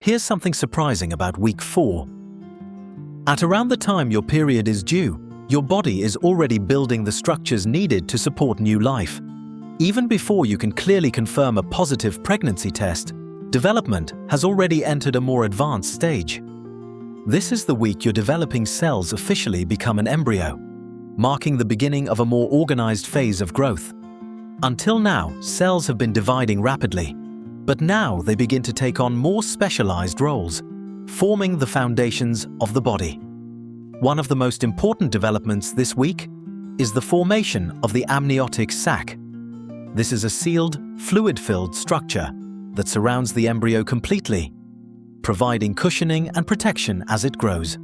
Here's something surprising about week 4. At around the time your period is due, your body is already building the structures needed to support new life. Even before you can clearly confirm a positive pregnancy test, development has already entered a more advanced stage. This is the week your developing cells officially become an embryo, marking the beginning of a more organized phase of growth. Until now, cells have been dividing rapidly, but now they begin to take on more specialized roles, forming the foundations of the body. One of the most important developments this week is the formation of the amniotic sac. This is a sealed, fluid-filled structure that surrounds the embryo completely, providing cushioning and protection as it grows.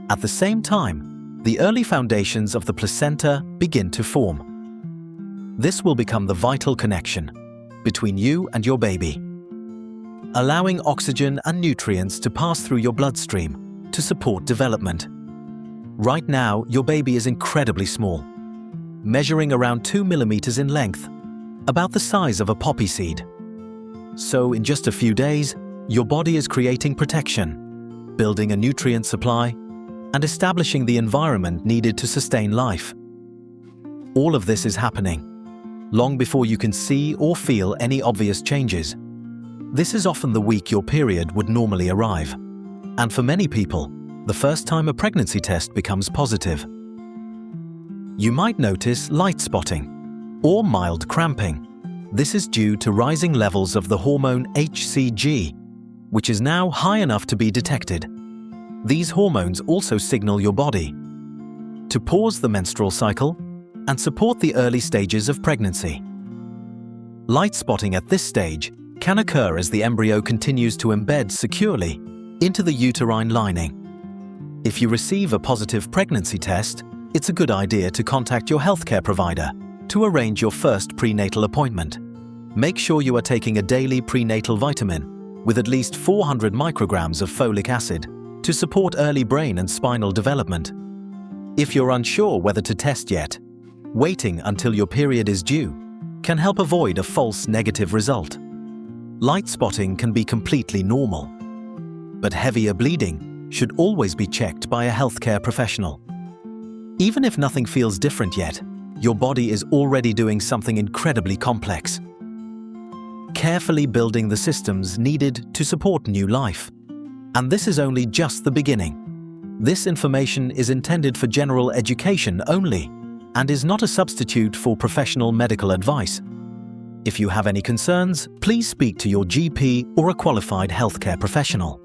At the same time, the early foundations of the placenta begin to form. This will become the vital connection between you and your baby, allowing oxygen and nutrients to pass through your bloodstream to support development. Right now, your baby is incredibly small, measuring around 2 millimeters in length, about the size of a poppy seed. So in just a few days, your body is creating protection, building a nutrient supply, and establishing the environment needed to sustain life. All of this is happening long before you can see or feel any obvious changes. This is often the week your period would normally arrive, and for many people, the first time a pregnancy test becomes positive. You might notice light spotting or mild cramping. This is due to rising levels of the hormone HCG, which is now high enough to be detected. These hormones also signal your body to pause the menstrual cycle and support the early stages of pregnancy. Light spotting at this stage can occur as the embryo continues to embed securely into the uterine lining. If you receive a positive pregnancy test, it's a good idea to contact your healthcare provider to arrange your first prenatal appointment. Make sure you are taking a daily prenatal vitamin with at least 400 micrograms of folic acid to support early brain and spinal development. If you're unsure whether to test yet, waiting until your period is due can help avoid a false negative result. Light spotting can be completely normal, but heavier bleeding should always be checked by a healthcare professional. Even if nothing feels different yet, your body is already doing something incredibly complex, carefully building the systems needed to support new life. And this is only just the beginning. This information is intended for general education only and is not a substitute for professional medical advice. If you have any concerns, please speak to your GP or a qualified healthcare professional.